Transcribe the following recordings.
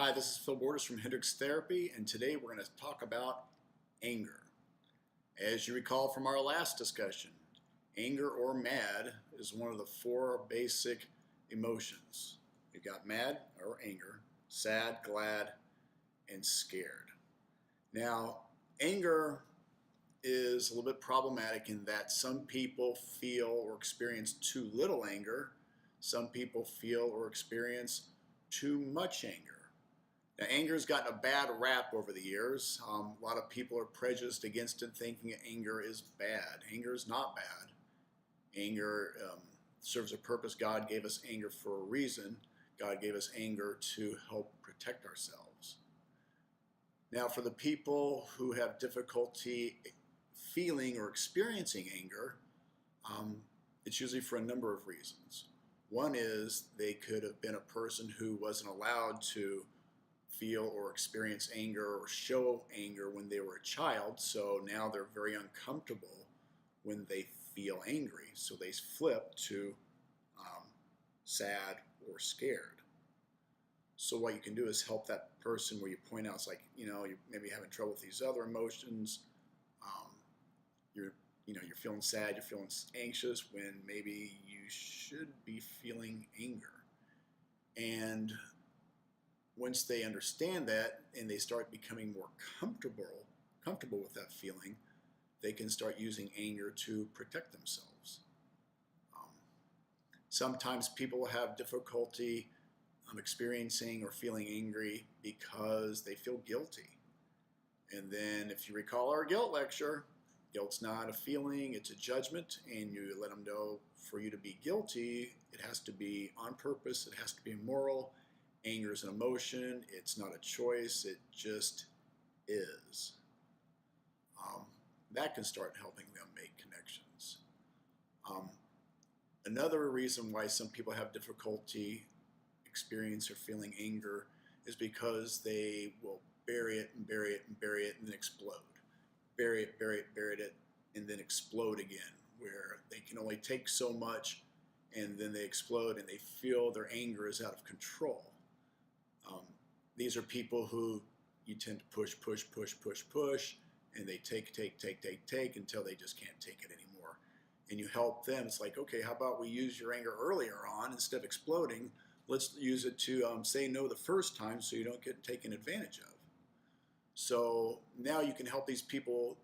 Hi, this is Phil Borders from Hendricks Therapy, and today we're going to talk about anger. As you recall from our last discussion, anger or mad is one of the four basic emotions. You've got mad or anger, sad, glad, and scared. Now, anger is a little bit problematic in that some people feel or experience too little anger, some people feel or experience too much anger. Now, anger has gotten a bad rap over the years. A lot of people are prejudiced against it, thinking anger is bad. Anger is not bad. Anger serves a purpose. God gave us anger for a reason. God gave us anger to help protect ourselves. Now, for the people who have difficulty feeling or experiencing anger, it's usually for a number of reasons. One is they could have been a person who wasn't allowed to feel or experience anger or show anger when they were a child, so now they're very uncomfortable when they feel angry, so they flip to sad or scared. So what you can do is help that person where you point out, it's like, you're maybe having trouble with these other emotions. You're feeling sad, you're feeling anxious when maybe you should be feeling anger. And once they understand that and they start becoming more comfortable with that feeling, they can start using anger to protect themselves. Sometimes people have difficulty experiencing or feeling angry because they feel guilty. And then if you recall our guilt lecture, guilt's not a feeling, it's a judgment, and you let them know for you to be guilty, it has to be on purpose, it has to be moral. Anger is an emotion, it's not a choice, it just is. That can start helping them make connections. Another reason why some people have difficulty experiencing or feeling anger is because they will bury it and bury it and bury it and then explode. Bury it, and then explode again, where they can only take so much and then they explode and they feel their anger is out of control. These are people who you tend to push, and they take until they just can't take it anymore. And you help them. It's like, okay, how about we use your anger earlier on instead of exploding? Let's use it to say no the first time so you don't get taken advantage of. So now you can help these people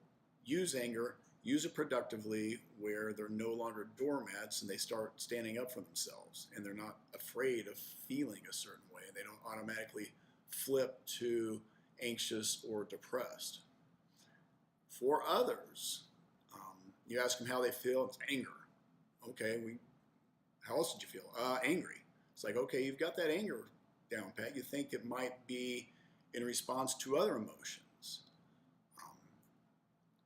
use anger, use it productively, where they're no longer doormats and they start standing up for themselves and they're not afraid of feeling a certain way. They don't automatically flip to anxious or depressed. For others, you ask them how they feel, it's anger. Okay, how else did you feel? Angry. It's like, okay, you've got that anger down pat. You think it might be in response to other emotions.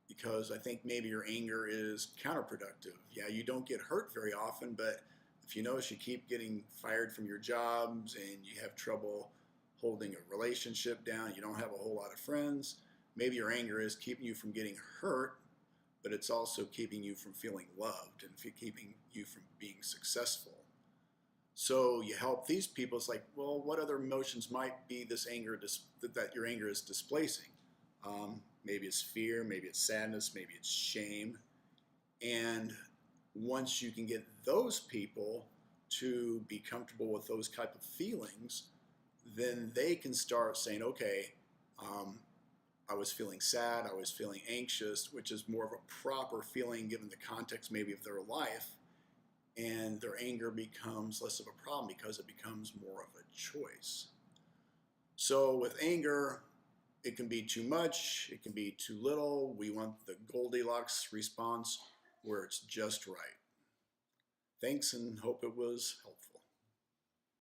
Because I think maybe your anger is counterproductive. Yeah, you don't get hurt very often, but if you notice you keep getting fired from your jobs and you have trouble holding a relationship down, you don't have a whole lot of friends, maybe your anger is keeping you from getting hurt, but it's also keeping you from feeling loved and keeping you from being successful. So you help these people. It's like, well, what other emotions might be this anger that your anger is displacing? Maybe it's fear, maybe it's sadness, maybe it's shame. And once you can get those people to be comfortable with those type of feelings, then they can start saying, okay, I was feeling sad, I was feeling anxious, which is more of a proper feeling given the context maybe of their life, and their anger becomes less of a problem because it becomes more of a choice. So with anger, it can be too much, it can be too little. We want the Goldilocks response where it's just right. Thanks, and hope it was helpful.